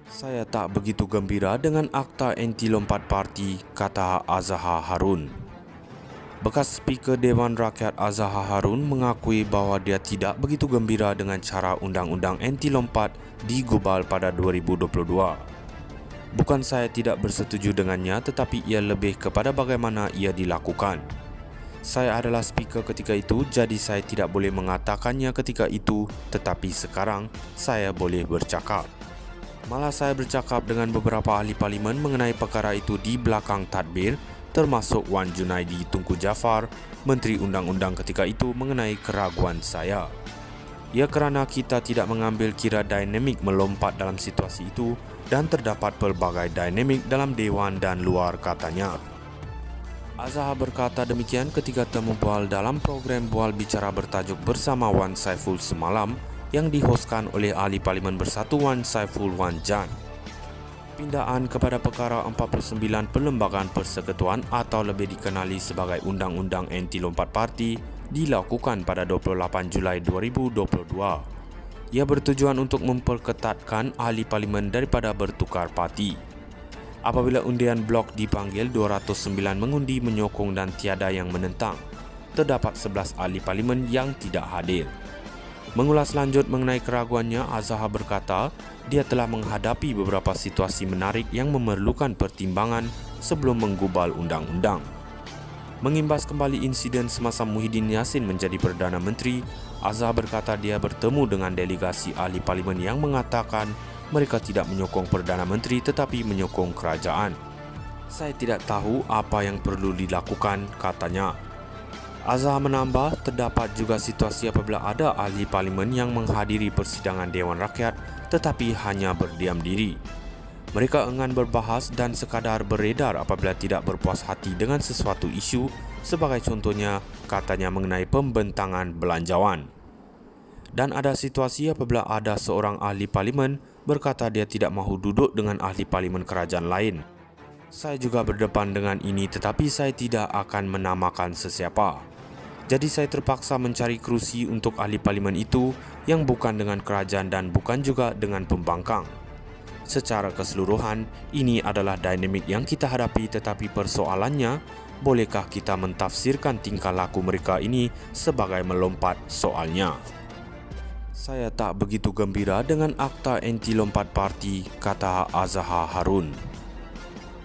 Saya tak begitu gembira dengan akta anti lompat parti, kata Azhar Harun. Bekas Speaker Dewan Rakyat Azhar Harun mengakui bahawa dia tidak begitu gembira dengan cara undang-undang anti lompat digubal pada 2022. Bukan saya tidak bersetuju dengannya, tetapi ia lebih kepada bagaimana ia dilakukan. Saya adalah speaker ketika itu, jadi saya tidak boleh mengatakannya ketika itu, tetapi sekarang saya boleh bercakap. Malah saya bercakap dengan beberapa ahli parlimen mengenai perkara itu di belakang tadbir, termasuk Wan Junaidi Tunku Jaafar, Menteri Undang-Undang ketika itu, mengenai keraguan saya. Ya, kerana kita tidak mengambil kira dinamik melompat dalam situasi itu dan terdapat pelbagai dinamik dalam Dewan dan luar, katanya. Azhar berkata demikian ketika temu bual dalam program Bual Bicara bertajuk Bersama Wan Saiful semalam yang dihoskan oleh Ahli Parlimen Bersatu Wan Saiful Wan Jan. Pindaan kepada perkara 49 Perlembagaan Persekutuan atau lebih dikenali sebagai Undang-Undang Anti Lompat Parti dilakukan pada 28 Julai 2022. Ia bertujuan untuk memperketatkan ahli parlimen daripada bertukar parti. Apabila undian blok dipanggil, 209 mengundi menyokong dan tiada yang menentang. Terdapat 11 ahli parlimen yang tidak hadir. Mengulas lanjut mengenai keraguannya, Azhar berkata dia telah menghadapi beberapa situasi menarik yang memerlukan pertimbangan sebelum menggubal undang-undang. Mengimbas kembali insiden semasa Muhyiddin Yassin menjadi Perdana Menteri, Azhar berkata dia bertemu dengan delegasi ahli parlimen yang mengatakan mereka tidak menyokong Perdana Menteri tetapi menyokong kerajaan. Saya tidak tahu apa yang perlu dilakukan, katanya. Azhar menambah, terdapat juga situasi apabila ada ahli parlimen yang menghadiri persidangan Dewan Rakyat tetapi hanya berdiam diri. Mereka enggan berbahas dan sekadar beredar apabila tidak berpuas hati dengan sesuatu isu, sebagai contohnya, katanya mengenai pembentangan belanjawan. Dan ada situasi apabila ada seorang ahli parlimen berkata dia tidak mahu duduk dengan ahli parlimen kerajaan lain. Saya juga berdepan dengan ini, tetapi saya tidak akan menamakan sesiapa. Jadi saya terpaksa mencari kerusi untuk ahli parlimen itu yang bukan dengan kerajaan dan bukan juga dengan pembangkang. Secara keseluruhan, ini adalah dinamik yang kita hadapi, tetapi persoalannya, bolehkah kita mentafsirkan tingkah laku mereka ini sebagai melompat soalnya? Saya tak begitu gembira dengan akta anti lompat parti, kata Azhar Harun.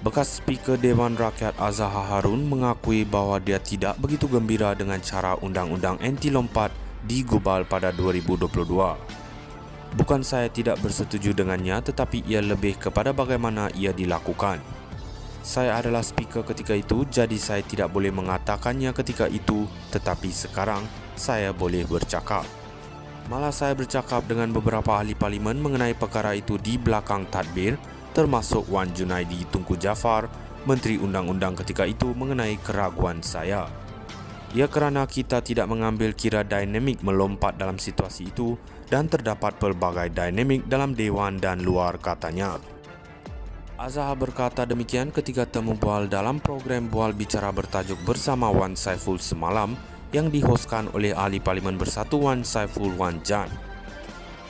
Bekas Speaker Dewan Rakyat Azhar Harun mengakui bahawa dia tidak begitu gembira dengan cara undang-undang anti lompat digubal pada 2022. Bukan saya tidak bersetuju dengannya, tetapi ia lebih kepada bagaimana ia dilakukan. Saya adalah speaker ketika itu, jadi saya tidak boleh mengatakannya ketika itu, tetapi sekarang saya boleh bercakap. Malah saya bercakap dengan beberapa ahli parlimen mengenai perkara itu di belakang tadbir, termasuk Wan Junaidi Tunku Jaafar, Menteri Undang-Undang ketika itu, mengenai keraguan saya. Ya, kerana kita tidak mengambil kira dinamik melompat dalam situasi itu dan terdapat pelbagai dinamik dalam Dewan dan luar, katanya. Azhar berkata demikian ketika temu bual dalam program Bual Bicara bertajuk Bersama Wan Saiful semalam yang dihoskan oleh Ahli Parlimen Bersatu Wan Saiful Wan Jan.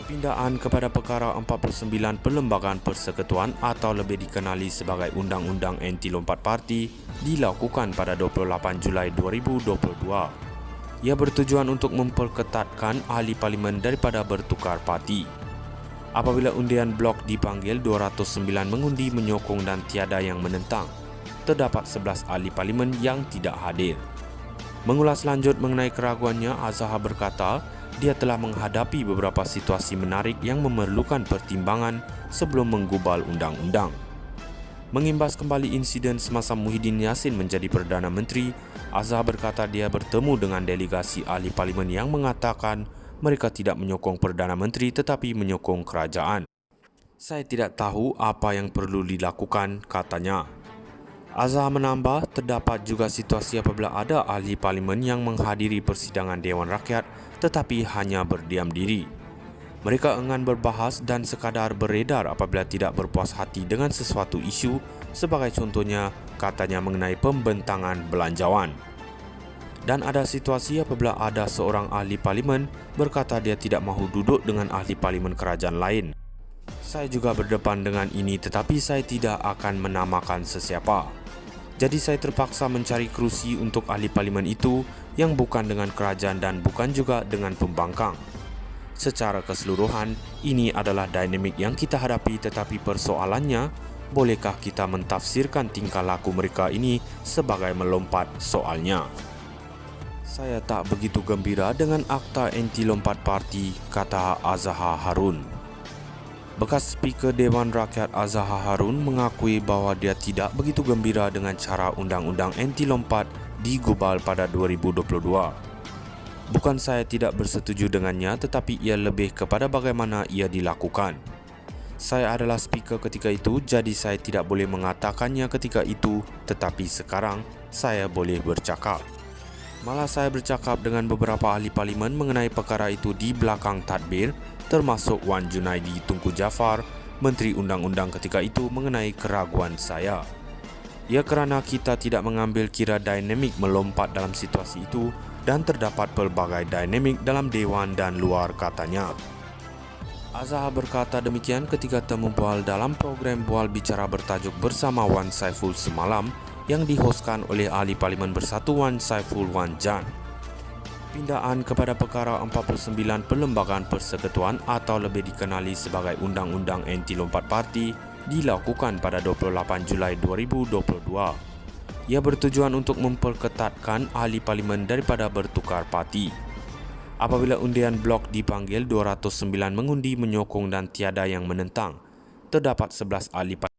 Pindaan kepada perkara 49 Perlembagaan Persekutuan atau lebih dikenali sebagai Undang-Undang Anti Lompat Parti dilakukan pada 28 Julai 2022. Ia bertujuan untuk memperketatkan ahli parlimen daripada bertukar parti. Apabila undian blok dipanggil, 209 mengundi menyokong dan tiada yang menentang. Terdapat 11 ahli parlimen yang tidak hadir. Mengulas lanjut mengenai keraguannya, Azhar berkata dia telah menghadapi beberapa situasi menarik yang memerlukan pertimbangan sebelum menggubal undang-undang. Mengimbas kembali insiden semasa Muhyiddin Yassin menjadi Perdana Menteri, Azhar berkata dia bertemu dengan delegasi ahli parlimen yang mengatakan mereka tidak menyokong Perdana Menteri tetapi menyokong kerajaan. Saya tidak tahu apa yang perlu dilakukan, katanya. Azhar menambah, terdapat juga situasi apabila ada ahli parlimen yang menghadiri persidangan Dewan Rakyat tetapi hanya berdiam diri. Mereka enggan berbahas dan sekadar beredar apabila tidak berpuas hati dengan sesuatu isu, sebagai contohnya, katanya mengenai pembentangan belanjawan. Dan ada situasi apabila ada seorang ahli parlimen berkata dia tidak mahu duduk dengan ahli parlimen kerajaan lain. Saya juga berdepan dengan ini, tetapi saya tidak akan menamakan sesiapa. Jadi saya terpaksa mencari kerusi untuk ahli parlimen itu yang bukan dengan kerajaan dan bukan juga dengan pembangkang. Secara keseluruhan, ini adalah dinamik yang kita hadapi, tetapi persoalannya, bolehkah kita mentafsirkan tingkah laku mereka ini sebagai melompat soalnya? Saya tak begitu gembira dengan akta anti lompat parti, kata Azhar Harun. Bekas Speaker Dewan Rakyat Azhar Harun mengakui bahawa dia tidak begitu gembira dengan cara undang-undang anti lompat digubal pada 2022. Bukan saya tidak bersetuju dengannya, tetapi ia lebih kepada bagaimana ia dilakukan. Saya adalah speaker ketika itu, jadi saya tidak boleh mengatakannya ketika itu, tetapi sekarang saya boleh bercakap. Malah saya bercakap dengan beberapa ahli parlimen mengenai perkara itu di belakang tadbir, termasuk Wan Junaidi Tunku Jaafar, Menteri Undang-Undang ketika itu, mengenai keraguan saya. Ya, kerana kita tidak mengambil kira dinamik melompat dalam situasi itu dan terdapat pelbagai dinamik dalam Dewan dan luar, katanya. Azhar berkata demikian ketika temu bual dalam program Bual Bicara bertajuk Bersama Wan Saiful semalam yang dihoskan oleh Ahli Parlimen Bersatu Wan Saiful Wan Jan. Pindaan kepada perkara 49 Perlembagaan Persekutuan atau lebih dikenali sebagai Undang-Undang Anti Lompat Parti dilakukan pada 28 Julai 2022. Ia bertujuan untuk memperketatkan ahli parlimen daripada bertukar parti. Apabila undian blok dipanggil, 209 mengundi menyokong dan tiada yang menentang. Terdapat 11 ahli parlimen